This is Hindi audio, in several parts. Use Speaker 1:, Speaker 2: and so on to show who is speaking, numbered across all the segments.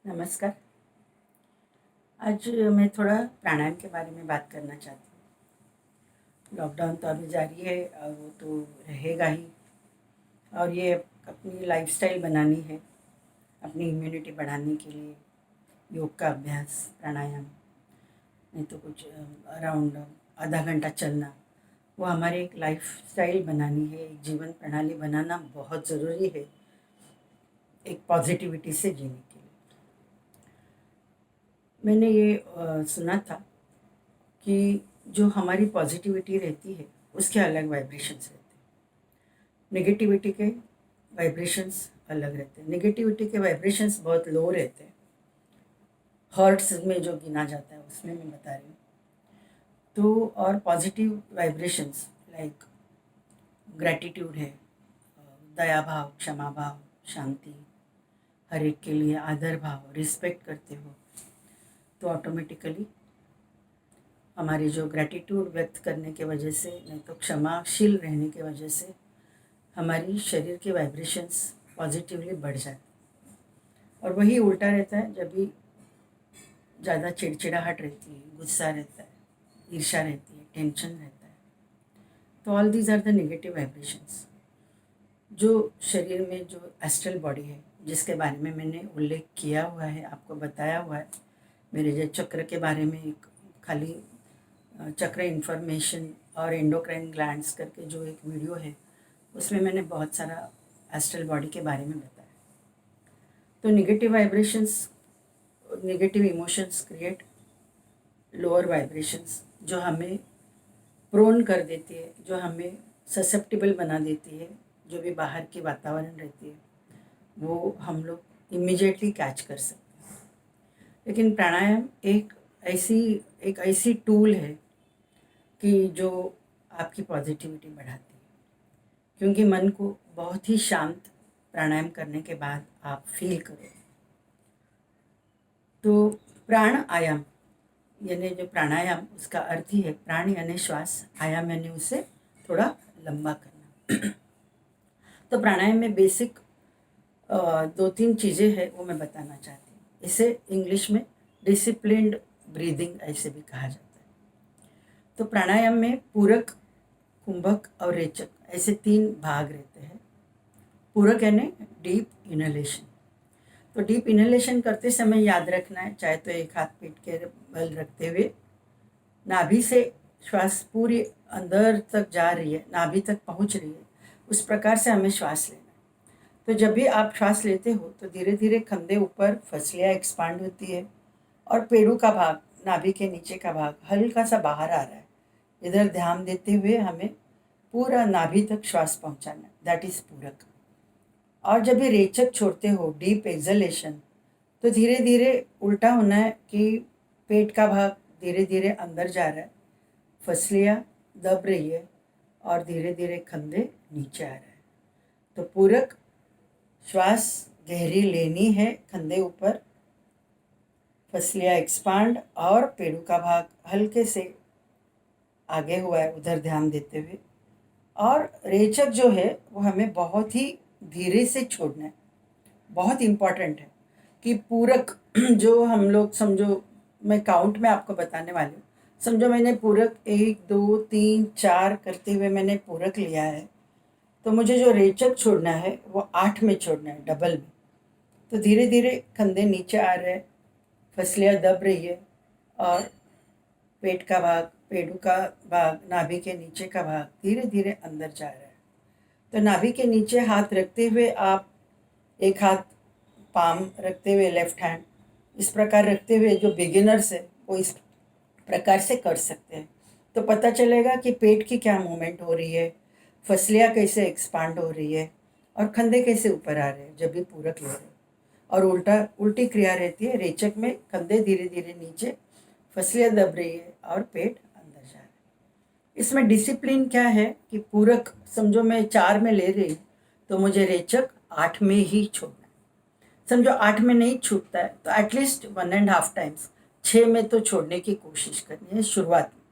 Speaker 1: नमस्कार। आज मैं थोड़ा प्राणायाम के बारे में बात करना चाहती हूँ। लॉकडाउन तो अभी जारी है और वो तो रहेगा ही। और ये अपनी लाइफस्टाइल बनानी है, अपनी इम्यूनिटी बढ़ाने के लिए योग का अभ्यास, प्राणायाम, नहीं तो कुछ अराउंड आधा घंटा चलना, वो हमारे एक लाइफस्टाइल बनानी है। एक जीवन प्रणाली बनाना बहुत ज़रूरी है एक पॉजिटिविटी से जीने के लिए। मैंने ये सुना था कि जो हमारी पॉजिटिविटी रहती है उसके अलग वाइब्रेशंस रहते हैं, नेगेटिविटी के वाइब्रेशंस अलग रहते हैं। नेगेटिविटी के वाइब्रेशंस बहुत लो रहते हैं, हर्ट्स में जो गिना जाता है उसमें मैं बता रही हूँ। तो और पॉजिटिव वाइब्रेशंस लाइक ग्रैटिट्यूड है, दया भाव, क्षमा भाव, शांति, हर एक के लिए आदर भाव, रिस्पेक्ट करते हो, तो ऑटोमेटिकली हमारी जो ग्रैटिट्यूड व्यक्त करने के वजह से, नहीं तो क्षमाशील रहने की वजह से हमारी शरीर के वाइब्रेशंस पॉजिटिवली बढ़ जाते हैं। और वही उल्टा रहता है जब भी ज़्यादा चिड़चिड़ाहट रहती है, गुस्सा रहता है, ईर्ष्या रहती है, टेंशन रहता है। तो all these are the negative vibrations जो शरीर में जो एस्ट्रल बॉडी है, जिसके बारे में मैंने उल्लेख किया हुआ है, आपको बताया हुआ है। मेरे जो चक्र के बारे में एक खाली चक्र इन्फॉर्मेशन और एंडोक्राइन ग्लैंड्स करके जो एक वीडियो है, उसमें मैंने बहुत सारा एस्ट्रल बॉडी के बारे में बताया। तो negative vibrations, negative emotions create lower vibrations जो हमें प्रोन कर देती है, जो हमें ससेप्टिबल बना देती है। जो भी बाहर की वातावरण रहती है वो हम लोग इमीडिएटली कैच कर सकते हैं। लेकिन प्राणायाम एक ऐसी टूल है कि जो आपकी पॉजिटिविटी बढ़ाती है, क्योंकि मन को बहुत ही शांत प्राणायाम करने के बाद आप फील करो। तो प्राण आयाम यानी जो प्राणायाम, उसका अर्थ ही है प्राण यानी श्वास, आयाम यानी उसे थोड़ा लंबा करना। तो प्राणायाम में बेसिक 2-3 चीज़ें हैं, वो मैं बताना चाहती हूँ। इसे इंग्लिश में डिसिप्लिन्ड ब्रीदिंग ऐसे भी कहा जाता है। तो प्राणायाम में पूरक, कुंभक और रेचक ऐसे 3 भाग रहते हैं। पूरक यानी डीप इनहेलेशन। तो डीप इनहेलेशन करते समय याद रखना है, चाहे तो एक हाथ पीठ के बल रखते हुए नाभि से श्वास पूरी अंदर तक जा रही है, नाभि तक पहुंच रही है, उस प्रकार से हमें श्वास लेना है। तो जब भी आप श्वास लेते हो तो धीरे धीरे कंधे ऊपर, फसलियाँ एक्सपांड होती है और पेड़ू का भाग, नाभि के नीचे का भाग हल्का सा बाहर आ रहा है। इधर ध्यान देते हुए हमें पूरा नाभि तक श्वास पहुंचाना है, दैट इज पूरक। और जब भी रेचक छोड़ते हो, डीप एक्सलेशन, तो धीरे धीरे उल्टा होना है कि पेट का भाग धीरे धीरे अंदर जा रहा है, फसलियाँ दब रही है और धीरे धीरे कंधे नीचे आ रहा है। तो पूरक श्वास गहरी लेनी है, कंधे ऊपर, फसलियाँ एक्सपांड और पेड़ू का भाग हल्के से आगे हुआ है, उधर ध्यान देते हुए। और रेचक जो है वो हमें बहुत ही धीरे से छोड़ना है। बहुत इम्पॉर्टेंट है कि पूरक जो हम लोग, समझो मैं काउंट में आपको बताने वाली हूँ। समझो मैंने पूरक 1 2 3 4 करते हुए मैंने पूरक लिया है, तो मुझे जो रेचक छोड़ना है वो 8 में छोड़ना है, डबल में। तो धीरे धीरे कंधे नीचे आ रहे हैं, फसलियाँ दब रही है और पेट का भाग, पेड़ू का भाग, नाभि के नीचे का भाग धीरे धीरे अंदर जा रहा है। तो नाभि के नीचे हाथ रखते हुए आप एक हाथ पाम रखते हुए, लेफ्ट हैंड इस प्रकार रखते हुए, जो बिगिनर्स है वो इस प्रकार से कर सकते हैं। तो पता चलेगा कि पेट की क्या मूवमेंट हो रही है, फसलियाँ कैसे एक्सपांड हो रही है और कंधे कैसे ऊपर आ रहे हैं जब भी पूरक ले रहे हैं। और उल्टी क्रिया रहती है, रेचक में कंधे धीरे धीरे नीचे, फसलियाँ दब रही है और पेट अंदर जा रहा है। इसमें डिसिप्लिन क्या है कि पूरक समझो मैं 4 में ले रही हूँ, तो मुझे रेचक 8 में ही छोड़ना है। समझो 8 में नहीं छूटता है तो एटलीस्ट 1.5 टाइम्स 6 में तो छोड़ने की कोशिश करनी है शुरुआत में।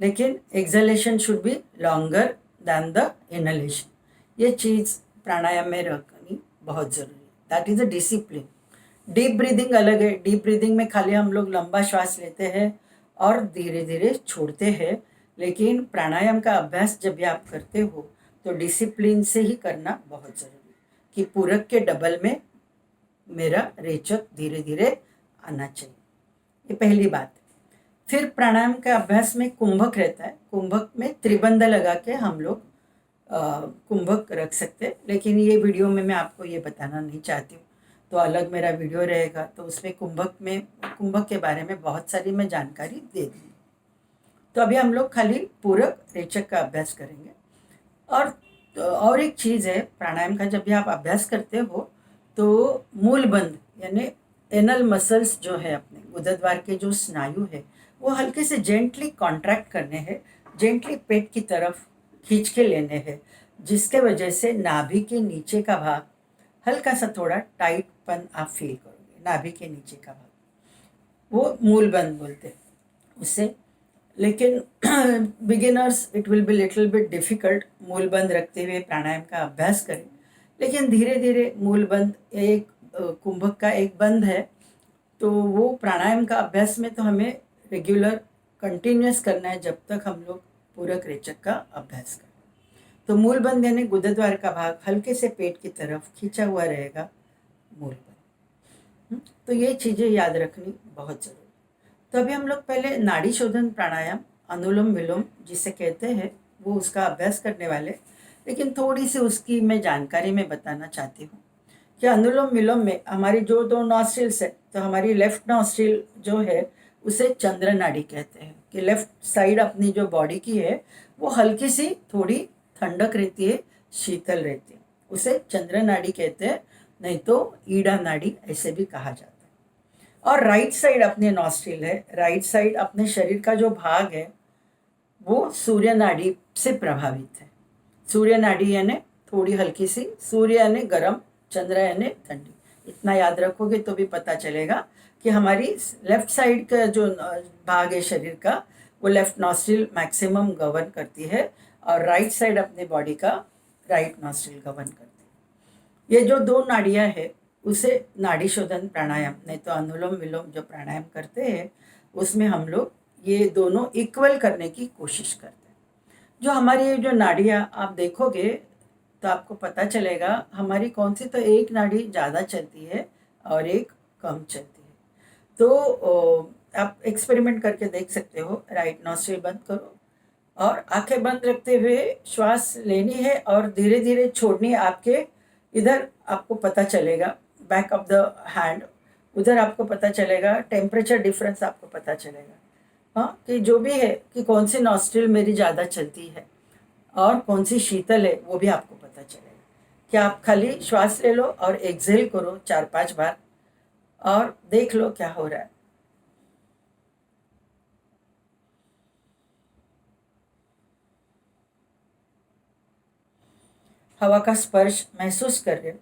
Speaker 1: लेकिन exhalation should be longer than the inhalation. ये चीज़ प्राणायाम में रखनी बहुत ज़रूरी है, that is a discipline. Deep breathing अलग है। डीप ब्रीदिंग में खाली हम लोग लंबा श्वास लेते हैं और धीरे धीरे छोड़ते हैं। लेकिन प्राणायाम का अभ्यास जब भी आप करते हो तो डिसिप्लिन से ही करना बहुत ज़रूरी है कि पूरक के डबल में मेरा रेचक धीरे धीरे आना चाहिए। ये पहली बात। फिर प्राणायाम के अभ्यास में कुंभक रहता है। कुंभक में त्रिबंध लगा के हम लोग कुंभक रख सकते हैं, लेकिन ये वीडियो में मैं आपको ये बताना नहीं चाहती हूँ, तो अलग मेरा वीडियो रहेगा, तो उसमें कुंभक के बारे में बहुत सारी मैं जानकारी दे दूँगी। तो अभी हम लोग खाली पूरक रेचक का अभ्यास करेंगे। और एक चीज़ है, प्राणायाम का जब भी आप अभ्यास करते हो तो मूल बंध यानी एनल मसल्स जो है अपने गुदद्वार के जो स्नायु है वो हल्के से जेंटली कॉन्ट्रैक्ट करने हैं, जेंटली पेट की तरफ खींच के लेने हैं, जिसके वजह से नाभि के नीचे का भाग हल्का सा थोड़ा टाइटपन आप फील करोगे। नाभि के नीचे का भाग वो मूल बंध बोलते हैं उससे। लेकिन beginners it will be little bit difficult मूल बंद रखते हुए प्राणायाम का अभ्यास करें, लेकिन धीरे धीरे मूल बंद एक कुंभक का एक बंद है, तो वो प्राणायाम का अभ्यास में तो हमें रेगुलर कंटिन्यूस करना है जब तक हम लोग पूरक रेचक का अभ्यास करें। तो मूल बंद यानी गुदद्वार का भाग हल्के से पेट की तरफ खींचा हुआ रहेगा, मूल बंद। तो ये चीज़ें याद रखनी बहुत ज़रूरी। तो अभी हम लोग पहले नाड़ी शोधन प्राणायाम अनुलोम विलोम जिसे कहते हैं वो उसका अभ्यास करने वाले, लेकिन थोड़ी सी उसकी मैं जानकारी में बताना चाहती हूँ कि अनुलोम विलोम में हमारी जो दो नॉस्ट्रिल्स है, तो हमारी लेफ्ट नॉस्ट्रिल जो है उसे चंद्र नाड़ी कहते हैं कि लेफ्ट साइड अपनी जो बॉडी की है वो हल्की सी थोड़ी ठंडक रहती है, शीतल रहती है, उसे चंद्र नाड़ी कहते हैं, नहीं तो ईड़ा नाड़ी ऐसे भी कहा जाता है। और राइट साइड अपने नॉस्ट्रिल है, राइट साइड अपने शरीर का जो भाग है वो सूर्य नाड़ी से प्रभावित है। सूर्य नाड़ी यानी थोड़ी हल्की सी, सूर्य यानी गर्म, चंद्र यानी ठंडी। इतना याद रखोगे तो भी पता चलेगा कि हमारी लेफ्ट साइड का जो भाग है शरीर का वो लेफ्ट नॉस्ट्रिल मैक्सिमम गवर्न करती है और राइट साइड अपने बॉडी का राइट नॉस्ट्रिल गवर्न करती है। ये जो दो नाड़ियाँ हैं उसे नाड़ी शोधन प्राणायाम नहीं तो अनुलोम विलोम जो प्राणायाम करते हैं उसमें हम लोग ये दोनों इक्वल करने की कोशिश करते हैं। जो हमारी ये जो नाड़ियाँ आप देखोगे तो आपको पता चलेगा हमारी कौन सी, तो एक नाड़ी ज़्यादा चलती है और एक कम चलती है। तो आप एक्सपेरिमेंट करके देख सकते हो। राइट नॉस्ट्रिल बंद करो और आंखें बंद रखते हुए श्वास लेनी है और धीरे धीरे छोड़नी है। आपके इधर आपको पता चलेगा बैक ऑफ द हैंड, उधर आपको पता चलेगा, टेम्परेचर डिफरेंस आपको पता चलेगा, हाँ, कि जो भी है कि कौन सी नॉस्ट्रिल मेरी ज़्यादा चलती है और कौन सी शीतल है वो भी आपको पता चलेगा। क्या आप खाली श्वास ले लो और एक्सेल करो 4-5 बार और देख लो क्या हो रहा है। हवा का स्पर्श महसूस कर रहे हो,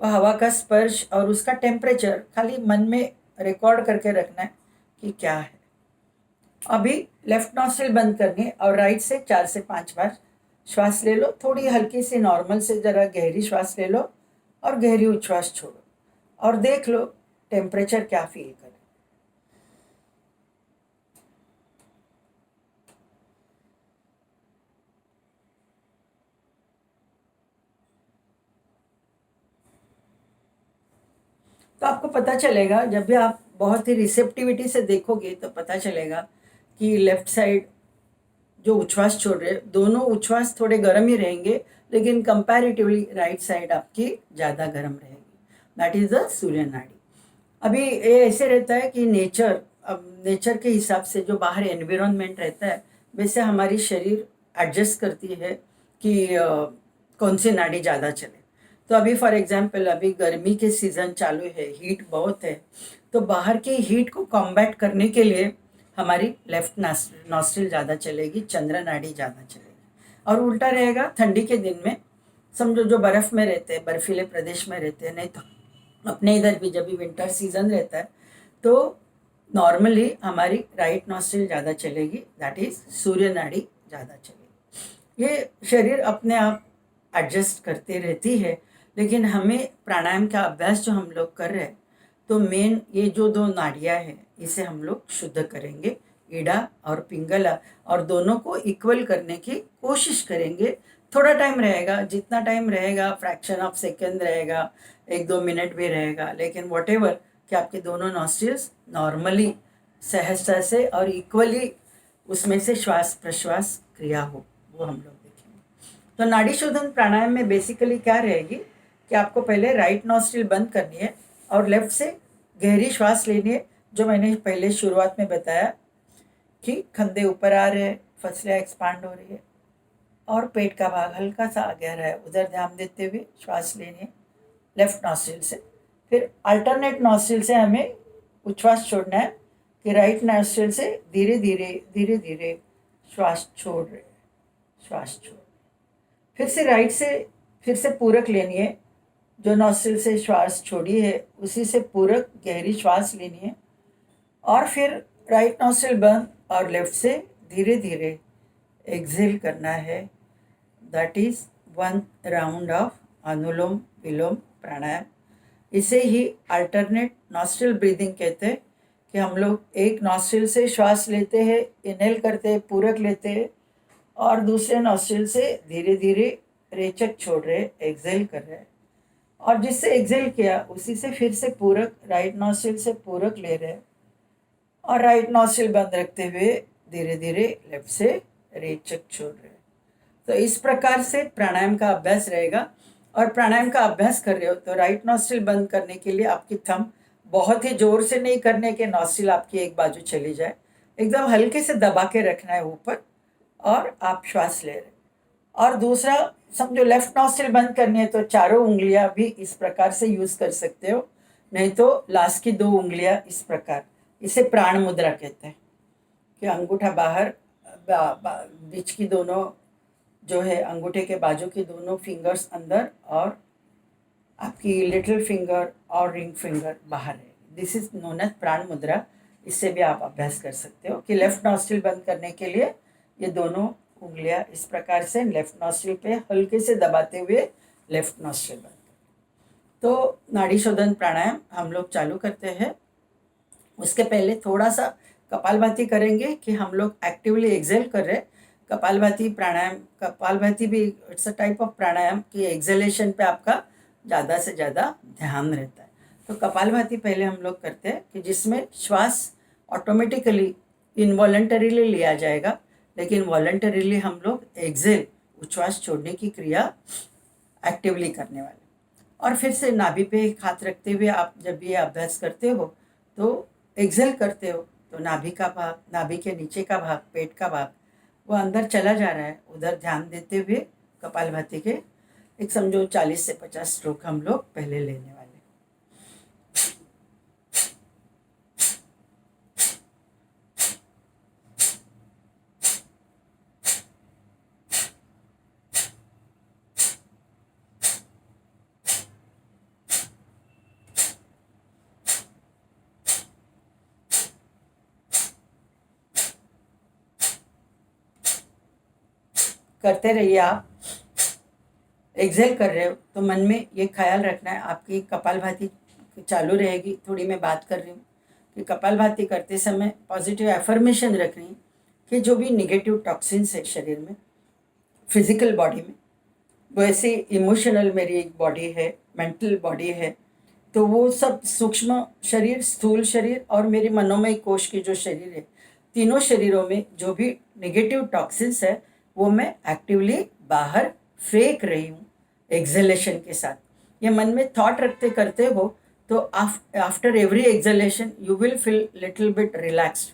Speaker 1: और हवा का स्पर्श और उसका टेम्परेचर खाली मन में रिकॉर्ड करके रखना है कि क्या है। अभी लेफ्ट नॉस्ट्रिल बंद करनी है और राइट से 4 से 5 बार श्वास ले लो, थोड़ी हल्की सी नॉर्मल से ज़रा गहरी श्वास ले लो और गहरी उच्छ्वास छोड़ो और देख लो टेम्परेचर क्या फील करे। तो आपको पता चलेगा जब भी आप बहुत ही रिसेप्टिविटी से देखोगे तो पता चलेगा कि लेफ्ट साइड जो उच्छ्वास छोड़ रहे, दोनों उच्छ्वास थोड़े गर्म ही रहेंगे, लेकिन कंपैरेटिवली राइट साइड आपकी ज़्यादा गर्म रहेगी। दैट इज़ द सूर्य नाड़ी। अभी ये ऐसे रहता है कि अब नेचर के हिसाब से जो बाहर एनवायरनमेंट रहता है वैसे हमारी शरीर एडजस्ट करती है कि कौन सी नाड़ी ज़्यादा चले। तो अभी फॉर एग्जांपल अभी गर्मी के सीज़न चालू है, हीट बहुत है, तो बाहर की हीट को कॉम्बैट करने के लिए हमारी लेफ्ट नॉस्ट्रिल ज़्यादा चलेगी, चंद्र नाड़ी ज़्यादा चलेगी। और उल्टा रहेगा ठंडी के दिन में, समझो जो बर्फ़ में रहते हैं, बर्फीले प्रदेश में रहते हैं, नहीं तो अपने इधर भी जब भी विंटर सीजन रहता है तो नॉर्मली हमारी राइट नॉस्ट्रिल ज़्यादा चलेगी, दैट इज़ सूर्य नाड़ी ज़्यादा चलेगी। ये शरीर अपने आप एडजस्ट करते रहती है, लेकिन हमें प्राणायाम का अभ्यास जो हम लोग कर रहे हैं तो मेन ये जो दो नाड़ियाँ हैं इसे हम लोग शुद्ध करेंगे, ईड़ा और पिंगला, और दोनों को इक्वल करने की कोशिश करेंगे। थोड़ा टाइम रहेगा, जितना टाइम रहेगा फ्रैक्शन ऑफ सेकेंड रहेगा, 1-2 मिनट भी रहेगा, लेकिन वॉटेवर कि आपके दोनों नॉस्ट्रिल्स नॉर्मली सहजता से और इक्वली उसमें से श्वास प्रश्वास क्रिया हो, वो हम लोग देखेंगे। तो नाड़ी शोधन प्राणायाम में बेसिकली क्या रहेगी कि आपको पहले राइट नॉस्ट्रिल बंद करनी है और लेफ्ट से गहरी श्वास लेनी है, जो मैंने पहले शुरुआत में बताया कि कंधे ऊपर आ रहे हैं, फसलियाँ एक्सपांड हो रही है और पेट का भाग हल्का सा आ गया है, उधर ध्यान देते हुए श्वास लेनी है लेफ्ट नॉस्ट्रिल से। फिर अल्टरनेट नॉस्ट्रिल से हमें उच्छ्वास छोड़ना है कि राइट नॉस्ट्रिल से धीरे धीरे श्वास छोड़ रहे, श्वास छोड़। फिर से पूरक लेनी है, जो नॉस्ट्रिल से श्वास छोड़ी है उसी से पूरक गहरी श्वास लेनी है, और फिर राइट नॉस्ट्रिल बंद और लेफ्ट से धीरे धीरे एक्सेल करना है। दैट इज 1 राउंड ऑफ अनुलोम विलोम प्राणायाम। इसे ही अल्टरनेट नॉस्ट्रिल ब्रीदिंग कहते हैं कि हम लोग एक नॉस्ट्रिल से श्वास लेते हैं, इनहेल करते हैं, पूरक लेते हैं, और दूसरे नॉस्ट्रिल से धीरे धीरे रेचक छोड़ रहे, एक्सेल कर रहे हैं, और जिससे एक्सेल किया उसी से फिर से पूरक राइट नॉस्ट्रिल से पूरक ले रहे हैं, और राइट नॉस्ट्रिल बंद रखते हुए धीरे धीरे लेफ्ट से रेचक छोड़ रहे हैं। तो इस प्रकार से प्राणायाम का अभ्यास रहेगा। और प्राणायाम का अभ्यास कर रहे हो तो राइट नॉस्ट्रिल बंद करने के लिए आपकी थंब बहुत ही जोर से नहीं करने के, नॉस्ट्रिल आपकी एक बाजू चली जाए, एकदम हल्के से दबा के रखना है ऊपर, और आप श्वास ले रहे। और दूसरा समझो लेफ्ट नॉस्ट्रिल बंद करनी है तो चारों उंगलियां भी इस प्रकार से यूज कर सकते हो, नहीं तो लास्ट की 2 उंगलियां इस प्रकार, इसे प्राण मुद्रा कहते हैं कि अंगूठा बाहर, बीच की दोनों जो है अंगूठे के बाजू की दोनों फिंगर्स अंदर, और आपकी लिटिल फिंगर और रिंग फिंगर बाहर है। दिस इज नोन एज प्राण मुद्रा। इससे भी आप अभ्यास कर सकते हो कि लेफ्ट नॉस्ट्रिल बंद करने के लिए ये दोनों उंगलियां इस प्रकार से लेफ्ट नॉस्ट्रिल पे हल्के से दबाते हुए लेफ्ट नॉस्ट्रिल बंद करें। तो नाड़ी शोधन प्राणायाम हम लोग चालू करते हैं। उसके पहले थोड़ा सा कपालभाति करेंगे कि हम लोग एक्टिवली एक्सेल कर रहे हैं। कपालभाति प्राणायाम, कपालभाति भी इट्स अ टाइप ऑफ प्राणायाम कि एक्सेलेशन पे आपका ज़्यादा से ज़्यादा ध्यान रहता है। तो कपालभाति पहले हम लोग करते हैं कि जिसमें श्वास ऑटोमेटिकली इनवॉलंटरीली लिया जाएगा, लेकिन वॉलंटरीली हम लोग एक्सेल उच्छ्वास छोड़ने की क्रिया एक्टिवली करने वाले। और फिर से नाभि पे हाथ रखते हुए आप जब ये अभ्यास करते हो तो एक्सेल करते हो तो नाभि का भाग, नाभि के नीचे का भाग, पेट का भाग वो अंदर चला जा रहा है, उधर ध्यान देते हुए कपालभाति के एक समझो 40 से 50 स्ट्रोक हम लोग पहले लेने वाले। करते रहिए। आप एक्सेल कर रहे हो तो मन में ये ख्याल रखना है आपकी कपालभाति चालू रहेगी। थोड़ी मैं बात कर रही हूँ कि कपालभाति करते समय पॉजिटिव एफर्मेशन रखनी कि जो भी निगेटिव टॉक्सिन्स है शरीर में, फिजिकल बॉडी में, वैसे इमोशनल मेरी एक बॉडी है, मेंटल बॉडी है, तो वो सब सूक्ष्म शरीर, स्थूल शरीर और मेरे मनोमय कोश के जो शरीर है, तीनों शरीरों में जो भी नेगेटिव टॉक्सिन्स है वो मैं एक्टिवली बाहर फेंक रही हूँ एक्सलेशन के साथ। ये मन में थॉट रखते करते हो तो after every acceleration you will feel little bit relaxed,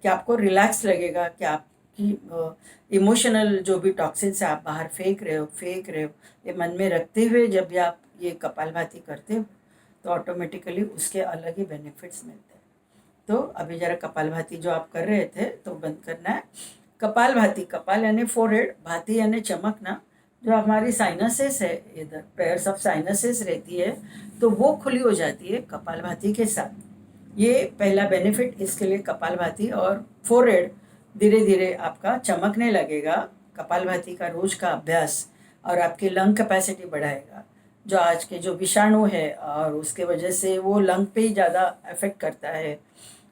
Speaker 1: कि आपको रिलैक्स लगेगा कि आपकी इमोशनल जो भी टॉक्सिन्स है आप बाहर फेंक रहे हो। ये मन में रखते हुए जब भी आप ये कपालभाति करते हो तो ऑटोमेटिकली उसके अलग ही बेनिफिट्स मिलते हैं। तो अभी जरा कपालभाति जो आप कर रहे थे तो बंद करना है। कपालभाति, कपाल यानी फोरहेड, भाति यानी चमकना, जो हमारी साइनसेस है, इधर पेयर्स ऑफ साइनसेस रहती है तो वो खुली हो जाती है कपालभाति के साथ। ये पहला बेनिफिट इसके लिए कपालभाति। और फोरहेड धीरे धीरे आपका चमकने लगेगा। कपालभाति का रोज का अभ्यास और आपकी लंग कैपेसिटी बढ़ाएगा। जो आज के जो विषाणु है और उसके वजह से वो लंग पे ही ज़्यादा अफेक्ट करता है।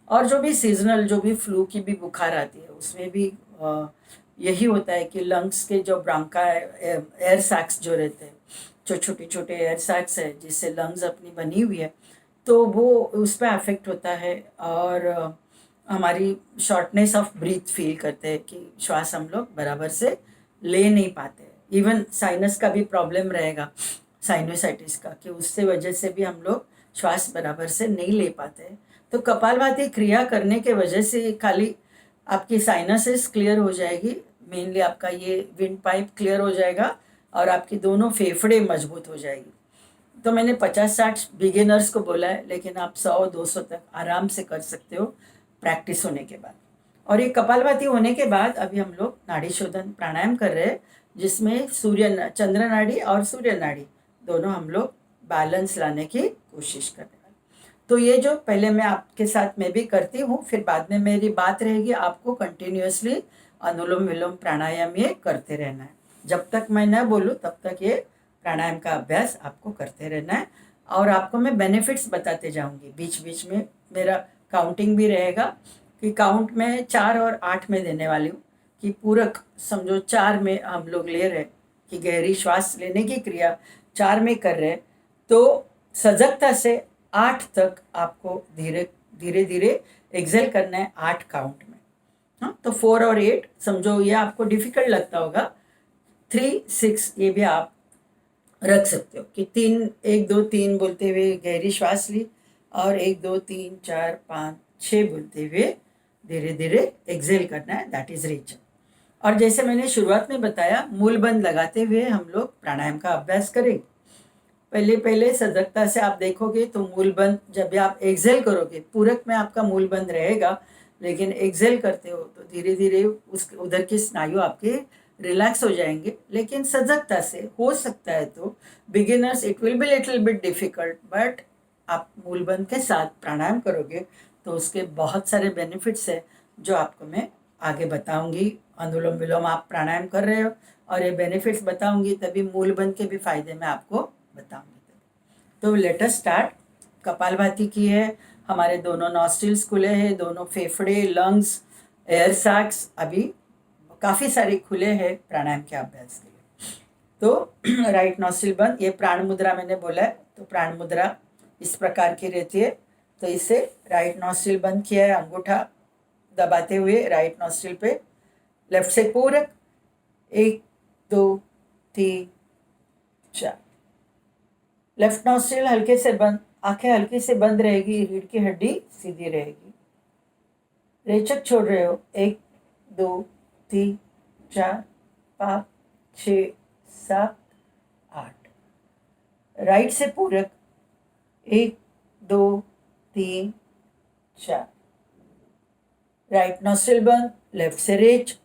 Speaker 1: और जो भी सीजनल जो भी फ्लू की भी बुखार आती है उसमें भी यही होता है कि लंग्स के जो ब्रांका एयर सैक्स जो रहते हैं, जो छोटे छोटे एयर सैक्स है जिससे लंग्स अपनी बनी हुई है, तो वो उस पर अफेक्ट होता है। और हमारी शॉर्टनेस ऑफ ब्रीथ फील करते हैं कि श्वास हम लोग बराबर से ले नहीं पाते। इवन साइनस का भी प्रॉब्लम रहेगा, साइनोसाइटिस का, कि उससे वजह से भी हम लोग श्वास बराबर से नहीं ले पाते। तो कपालभाति क्रिया करने के वजह से खाली आपकी साइनसेस क्लियर हो जाएगी, मेनली आपका ये विंड पाइप क्लियर हो जाएगा और आपकी दोनों फेफड़े मजबूत हो जाएगी। तो मैंने 50-60 बिगिनर्स को बोला है, लेकिन आप 100-200 तक आराम से कर सकते हो प्रैक्टिस होने के बाद। और ये कपालभाति होने के बाद अभी हम लोग नाड़ी शोधन प्राणायाम कर रहे हैं, जिसमें चंद्र नाड़ी और सूर्य नाड़ी दोनों हम लोग बैलेंस लाने की कोशिश कर रहे हैं। तो ये जो पहले मैं आपके साथ मैं भी करती हूँ, फिर बाद में मेरी बात रहेगी, आपको कंटिन्यूअसली अनुलोम विलोम प्राणायाम ये करते रहना है। जब तक मैं न बोलूँ तब तक ये प्राणायाम का अभ्यास आपको करते रहना है। और आपको मैं बेनिफिट्स बताते जाऊंगी, बीच बीच में मेरा काउंटिंग भी रहेगा कि काउंट में 4 और 8 में देने वाली हूँ कि पूरक समझो 4 में हम लोग ले रहे कि गहरी श्वास लेने की क्रिया 4 में कर रहे, तो सजगता से 8 तक आपको धीरे धीरे धीरे एक्सेल करना है 8 काउंट में। हाँ, तो 4 और 8 समझो ये आपको डिफिकल्ट लगता होगा, 3-6 ये भी आप रख सकते हो कि 1-2-3 बोलते हुए गहरी श्वास ली और 1-2-3-4-5-6 बोलते हुए धीरे धीरे एक्सेल करना है, दैट इज रीच। और जैसे मैंने शुरुआत में बताया, मूल बंद लगाते हुए हम लोग प्राणायाम का अभ्यास करेंगे। पहले पहले सजगता से आप देखोगे तो मूल बंद जब भी आप एक्सेल करोगे, पूरक में आपका मूल बंद रहेगा, लेकिन एक्सेल करते हो तो धीरे धीरे उस उधर की स्नायु आपके रिलैक्स हो जाएंगे। लेकिन सजगता से हो सकता है तो beginners it will be little bit difficult, but आप मूल बंद के साथ प्राणायाम करोगे तो उसके बहुत सारे बेनिफिट्स है जो आपको मैं आगे बताऊंगी। अनुलोम विलोम आप प्राणायाम कर रहे हो और ये बेनिफिट्स बताऊंगी, तभी मूल बंद के भी फायदे मैं आपको बताऊंगी। तो लेट अस स्टार्ट। कपालभाति की है, हमारे दोनों नॉस्ट्रिल्स खुले हैं, दोनों फेफड़े, लंग्स, एयर सैक्स अभी काफ़ी सारे खुले हैं प्राणायाम के अभ्यास के लिए। तो राइट नॉस्ट्रिल बंद, ये प्राण मुद्रा मैंने बोला है, तो प्राण मुद्रा इस प्रकार की रहती है। तो इसे राइट नॉस्ट्रिल बंद किया है, अंगूठा दबाते हुए राइट नॉस्ट्रिल पे, लेफ्ट से पूरक 1-2-3-4। लेफ्ट नॉस्ट्रिल हल्के से बंद, आंखें हल्की से बंद रहेगी, रीढ़ की हड्डी सीधी रहेगी। रेचक छोड़ रहे हो, 1-2-3-4-5-6-7-8। राइट से पूरक 1-2-3-4। राइट नॉस्ट्रिल बंद, लेफ्ट से रेच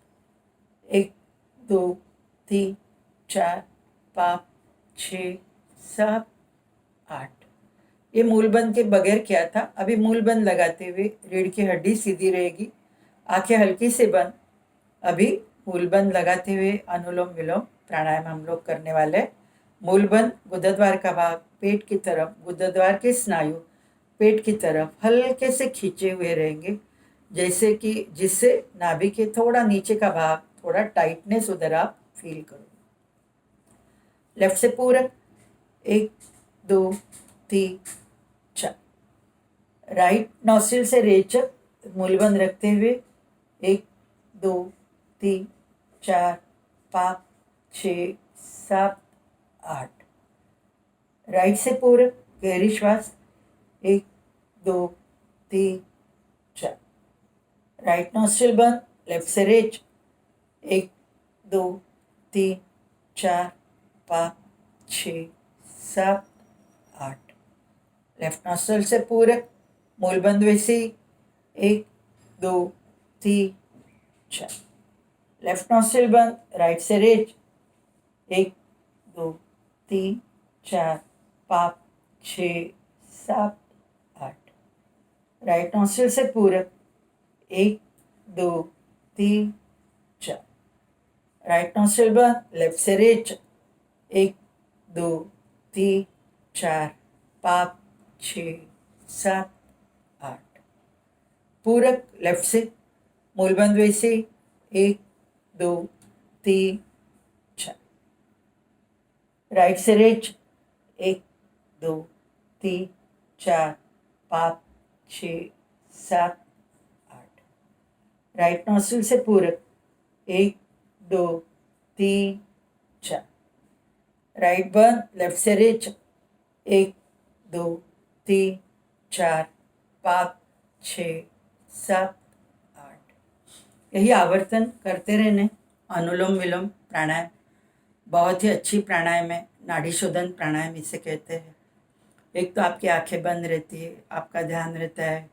Speaker 1: 1-2-3-4-5-6-7-8। ये मूल बंद के बगैर किया था, अभी मूल बंद लगाते हुए रीढ़ की हड्डी सीधी रहेगी, आंखें हल्की से बंद। अभी मूल बंद लगाते हुए अनुलोम विलोम प्राणायाम हम लोग करने वाले। मूल बंद, गुदद्वार का भाग पेट की तरफ, गुदद्वार के स्नायु पेट की तरफ हल्के से खींचे हुए रहेंगे, जैसे कि जिससे नाभि के थोड़ा नीचे का भाग थोड़ा टाइटनेस उधर आप फील करो। लेफ्ट से पूरक 1-2-3-4। राइट नॉस्ट्रिल से रेचक मूलबंद रखते हुए 1-2-3-4-5-6-7-8। राइट से पूरक गहरी श्वास 1-2-3-4। राइट नॉस्ट्रिल बंद, लेफ्ट से रेच 1-2-3-4-5-6-7-8। लेफ्ट नॉस्ट्रिल से पूरक मूल बंद वैसे 1-2-3-4। लेफ्ट नॉस्ट्रिल बंद, राइट से रेच 1-2-3-4-5-6-7-8। राइट नॉस्ट्रिल से पूरक 1-2-3-4। राइट नॉस्ट्रिल बंद, लेफ्ट से रेच 1-2-3-4। 3 4 5 6 7 8। पूरक लेफ्ट से मूलबंद वैसे 1 2 3 4। राइट से रेच 1 2 3 4 5 6 7 8। राइट नॉस्ट्रिल से पूरक 1 2 3 4। राइट बर्न लेफ्ट से रेच 1 2 3 4 5 6 7 8। यही आवर्तन करते रहने। अनुलोम विलोम प्राणायाम बहुत ही अच्छी प्राणायाम है, नाड़ी शोधन प्राणायाम इसे कहते हैं। एक तो आपकी आंखें बंद रहती है, आपका ध्यान रहता है,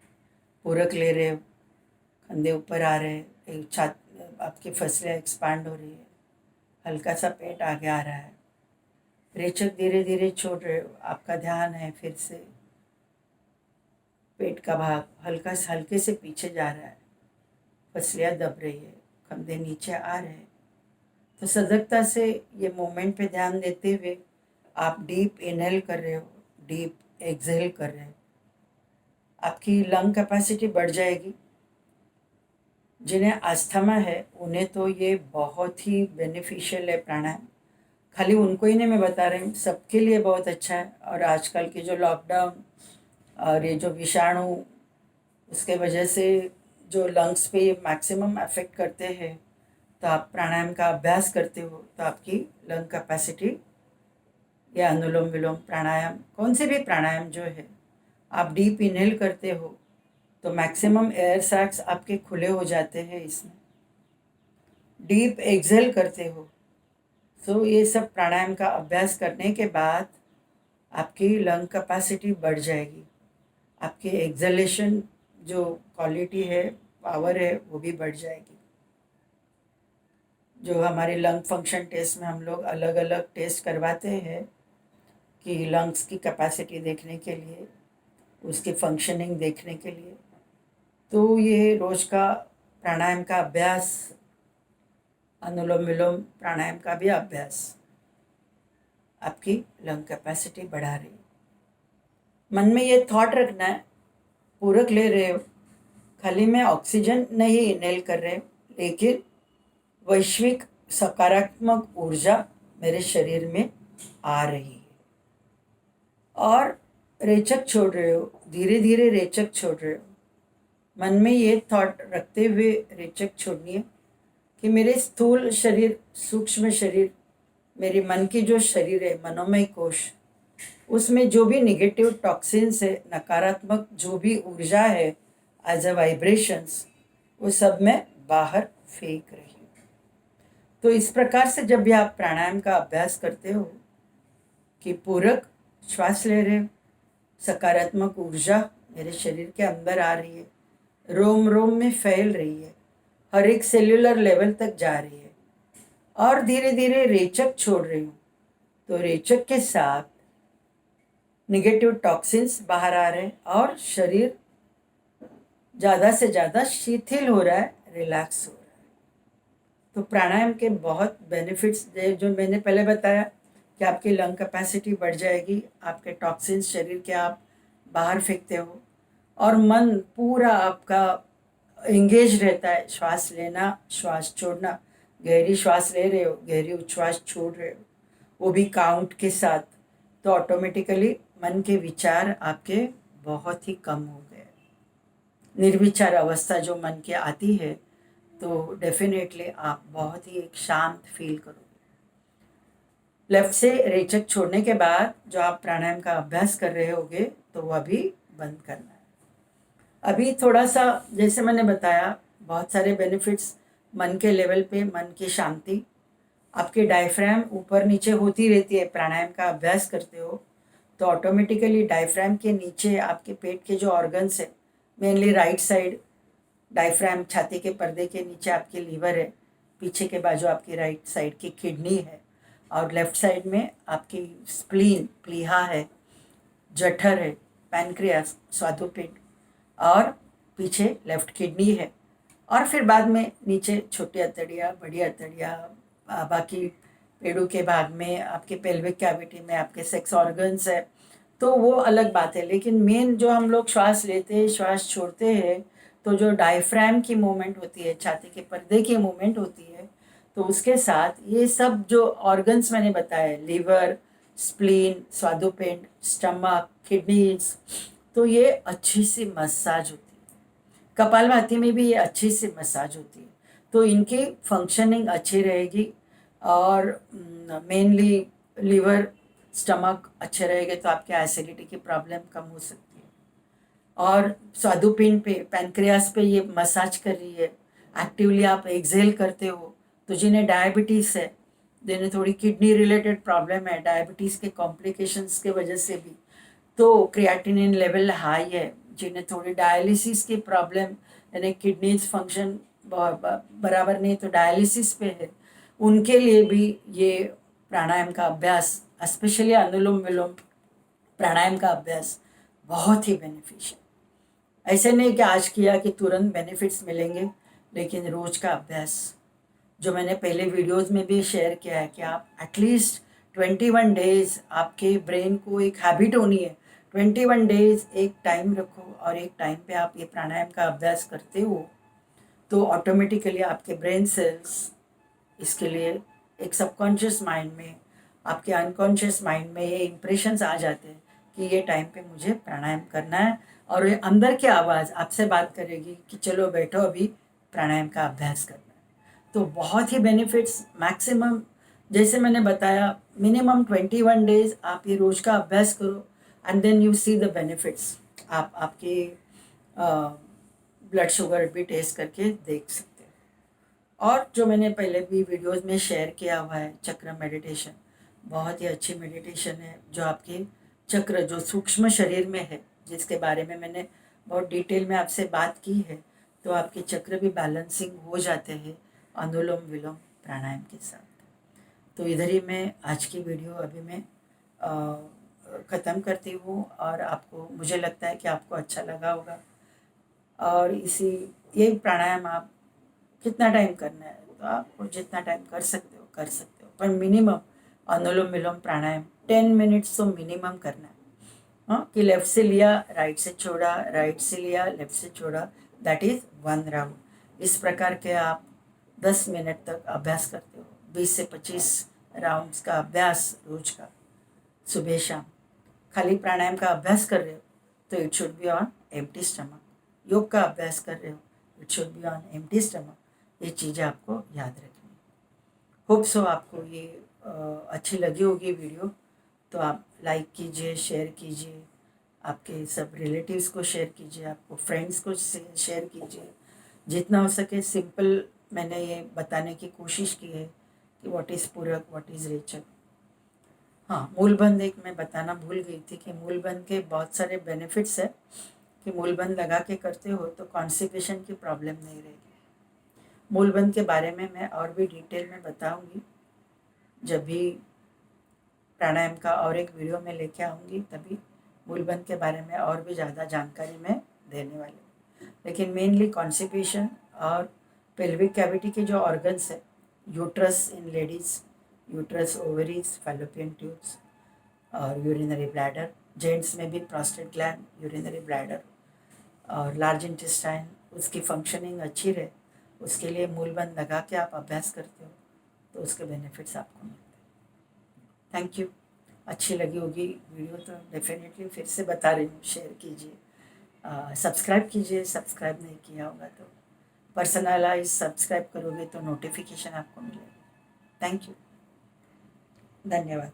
Speaker 1: पूरक ले रहे हो, कंधे ऊपर आ रहे हैं, एक छात आपकी फसलें एक्सपांड हो रही है, हल्का सा पेट आगे आ रहा है, रेचक धीरे धीरे छोड़ रहे हो, आपका ध्यान है फिर से पेट का भाग हल्के से पीछे जा रहा है, फसलियाँ दब रही है, कंधे नीचे आ रहे हैं। तो सजगता से ये मोमेंट पे ध्यान देते हुए आप डीप इनहेल कर रहे हो, डीप एक्सहेल कर रहे हो। आपकी लंग कैपेसिटी बढ़ जाएगी। जिन्हें अस्थमा है उन्हें तो ये बहुत ही बेनिफिशियल है प्राणायाम। खाली उनको ही नहीं मैं बता रही हूँ, सबके लिए बहुत अच्छा है। और आजकल के जो लॉकडाउन और ये जो विषाणु उसके वजह से जो लंग्स पे मैक्सिमम अफेक्ट करते हैं, तो आप प्राणायाम का अभ्यास करते हो तो आपकी लंग कैपेसिटी या अनुलोम विलोम प्राणायाम कौन से भी प्राणायाम जो है आप डीप इनहेल करते हो तो मैक्सिमम एयर सैक्स आपके खुले हो जाते हैं। इसमें डीप एक्सहेल करते हो तो ये सब प्राणायाम का अभ्यास करने के बाद आपकी लंग कैपेसिटी बढ़ जाएगी, आपकी एक्सहेलेशन जो क्वालिटी है, पावर है, वो भी बढ़ जाएगी। जो हमारे लंग फंक्शन टेस्ट में हम लोग अलग अलग टेस्ट करवाते हैं कि लंग्स की कैपेसिटी देखने के लिए, उसकी फंक्शनिंग देखने के लिए, तो ये रोज़ का प्राणायाम का अभ्यास, अनुलोम विलोम प्राणायाम का भी अभ्यास आपकी लंग कैपेसिटी बढ़ा रही है। मन में ये थॉट रखना है, पूरक ले रहे हो, खाली मैं ऑक्सीजन नहीं इनहेल कर रहे, लेकिन वैश्विक सकारात्मक ऊर्जा मेरे शरीर में आ रही है। और रेचक छोड़ रहे हो, धीरे धीरे रेचक छोड़ रहे हो। मन में ये थॉट रखते हुए रेचक छोड़नी है कि मेरे स्थूल शरीर, सूक्ष्म शरीर, मेरे मन की जो शरीर है, मनोमय कोश, उसमें जो भी निगेटिव टॉक्सिन्स है, नकारात्मक जो भी ऊर्जा है एज अ वाइब्रेशंस, वो सब मैं बाहर फेंक रही हूँ। तो इस प्रकार से जब भी आप प्राणायाम का अभ्यास करते हो कि पूरक श्वास ले रहे हो, सकारात्मक ऊर्जा मेरे शरीर के अंदर आ रही है, रोम रोम में फैल रही है, हर एक सेल्यूलर लेवल तक जा रही है, और धीरे धीरे रेचक छोड़ रही हूँ, तो रेचक के साथ निगेटिव टॉक्सिन्स बाहर आ रहे हैं और शरीर ज़्यादा से ज़्यादा शिथिल हो रहा है, रिलैक्स हो रहा है। तो प्राणायाम के बहुत बेनिफिट्स जो मैंने पहले बताया कि आपकी लंग कैपेसिटी बढ़ जाएगी, आपके टॉक्सिन्स शरीर के आप बाहर फेंकते हो, और मन पूरा आपका एंगेज रहता है। श्वास लेना, श्वास छोड़ना, गहरी श्वास ले रहे हो, गहरी उच्छ्वास छोड़ रहे हो, वो भी काउंट के साथ, तो ऑटोमेटिकली मन के विचार आपके बहुत ही कम हो गए। निर्विचार अवस्था जो मन के आती है तो डेफिनेटली आप बहुत ही एक शांत फील करोगे। लेफ्ट से रेचक छोड़ने के बाद जो आप प्राणायाम का अभ्यास कर रहे होगे तो वह भी बंद करना है। अभी थोड़ा सा जैसे मैंने बताया, बहुत सारे बेनिफिट्स मन के लेवल पे, मन की शांति, आपके डायफ्राम ऊपर नीचे होती रहती है। प्राणायाम का अभ्यास करते हो तो ऑटोमेटिकली डायफ्राम के नीचे आपके पेट के जो ऑर्गन्स है, मेनली राइट साइड डायफ्राम, छाती के पर्दे के नीचे आपके लीवर है, पीछे के बाजू आपकी राइट साइड की किडनी है, और लेफ्ट साइड में आपकी स्प्लीन, प्लीहा है, जठर है, पैनक्रियास, स्वादुपिंड, और पीछे लेफ्ट किडनी है, और फिर बाद में नीचे छोटी अतड़िया, बड़ी अतड़िया, बाकी पेड़ों के भाग में, आपके पेल्विक कैविटी में, आपके सेक्स ऑर्गन्स है, तो वो अलग बात है। लेकिन मेन जो हम लोग श्वास लेते हैं, श्वास छोड़ते हैं, तो जो डायफ्राम की मूवमेंट होती है, छाती के पर्दे की मूवमेंट होती है, तो उसके साथ ये सब जो ऑर्गन्स मैंने बताए, लीवर, स्प्लीन, स्वादुपिंड, स्टमक, किडनीज, तो ये अच्छी सी मसाज होती है। कपालभाति में भी ये अच्छी सी मसाज होती है, तो इनकी फंक्शनिंग अच्छी रहेगी। और मेनली लीवर, स्टमक अच्छे रहेंगे तो आपके एसिडिटी की प्रॉब्लम कम हो सकती है। और स्वादुपिंड पे, पैनक्रियास पे ये मसाज कर रही है, एक्टिवली आप एक्सेल करते हो। तो जिन्हें डायबिटीज़ है, जिन्हें थोड़ी किडनी रिलेटेड प्रॉब्लम है, डायबिटीज़ के कॉम्प्लिकेशंस के वजह से भी, तो क्रिएटिनिन लेवल हाई है, जिन्हें थोड़ी डायलिसिस की प्रॉब्लम, यानी किडनीज फंक्शन बराबर नहीं तो डायलिसिस पे है, उनके लिए भी ये प्राणायाम का अभ्यास, स्पेशली अनुलोम विलोम प्राणायाम का अभ्यास बहुत ही बेनिफिशियल। ऐसे नहीं कि आज किया कि तुरंत बेनिफिट्स मिलेंगे, लेकिन रोज का अभ्यास, जो मैंने पहले वीडियोस में भी शेयर किया है कि आप एटलीस्ट 21 डेज, आपके ब्रेन को एक हैबिट होनी है, 21 डेज एक टाइम रखो और एक टाइम पे आप ये प्राणायाम का अभ्यास करते हो, तो ऑटोमेटिकली आपके ब्रेन सेल्स इसके लिए एक सबकॉन्शियस माइंड में, आपके अनकॉन्शियस माइंड में ये इम्प्रेशंस आ जाते हैं कि ये टाइम पे मुझे प्राणायाम करना है। और ये अंदर की आवाज़ आपसे बात करेगी कि चलो बैठो, अभी प्राणायाम का अभ्यास करना है। तो बहुत ही बेनिफिट्स मैक्सिमम, जैसे मैंने बताया, मिनिमम 21 डेज आप ये रोज़ का अभ्यास करो, and then you see the benefits. आप आपके ब्लड शुगर भी टेस्ट करके देख सकते हो। और जो मैंने पहले भी वीडियोस में शेयर किया हुआ है, चक्र मेडिटेशन, बहुत ही अच्छी मेडिटेशन है, जो आपके चक्र जो सूक्ष्म शरीर में है, जिसके बारे में मैंने बहुत डिटेल में आपसे बात की है, तो आपके चक्र भी बैलेंसिंग हो जाते हैं अनुलोम विलोम प्राणायाम के साथ। तो इधर ही मैं आज की वीडियो अभी मैं ख़त्म करती हूँ, और आपको, मुझे लगता है कि आपको अच्छा लगा होगा। और ये प्राणायाम आप कितना टाइम करना है, तो आप जितना टाइम कर सकते हो कर सकते हो, पर मिनिमम अनुलोम विलोम प्राणायाम 10 मिनट्स तो मिनिमम करना है। हाँ, कि लेफ्ट से लिया, राइट से छोड़ा, राइट से लिया, लेफ्ट से छोड़ा, दैट इज़ 1 राउंड। इस प्रकार के आप 10 मिनट तक अभ्यास करते हो, 20 से 25 राउंड्स का अभ्यास रोज का, सुबह शाम खाली प्राणायाम का अभ्यास कर रहे हो तो it should be on empty stomach. योग का अभ्यास कर रहे हो, it should be on empty stomach. ये चीज़ें आपको याद रखनी। होप सो आपको ये अच्छी लगी होगी वीडियो, तो आप लाइक कीजिए, शेयर कीजिए, आपके सब रिलेटिव्स को शेयर कीजिए, आपको फ्रेंड्स को शेयर कीजिए। जितना हो सके सिंपल मैंने ये बताने की कोशिश की है कि व्हाट इज़ पूरक, व्हाट इज़ रेचक। हाँ, मूलबंध एक मैं बताना भूल गई थी कि मूलबंध के बहुत सारे बेनिफिट्स है, कि मूलबंध लगा के करते हो तो कॉन्स्टिपेशन की प्रॉब्लम नहीं रहेगी। मूलबंध के बारे में मैं और भी डिटेल में बताऊंगी, जब भी प्राणायाम का और एक वीडियो में लेके आऊँगी, तभी मूलबंध के बारे में और भी ज़्यादा जानकारी मैं देने वाली हूँ। लेकिन मेनली कॉन्स्टिपेशन और पेल्विक कैविटी के जो ऑर्गन्स है, uterus in ladies, uterus, ovaries, fallopian tubes और यूरिनरी ब्लैडर, जेंट्स में भी प्रोस्टेट ग्लैंड, यूरिनरी ब्लैडर और लार्ज इंटेस्टाइन, उसकी फंक्शनिंग अच्छी रहे, उसके लिए मूलबंध लगा के आप अभ्यास करते हो तो उसके बेनिफिट्स आपको मिलते हैं। Thank you. अच्छी लगी होगी वीडियो तो डेफिनेटली फिर से बता रही हूँ, शेयर कीजिए, सब्सक्राइब कीजिए, सब्सक्राइब नहीं किया होगा तो पर्सनलाइज सब्सक्राइब करोगे तो नोटिफिकेशन आपको मिलेगा। थैंक यू, धन्यवाद।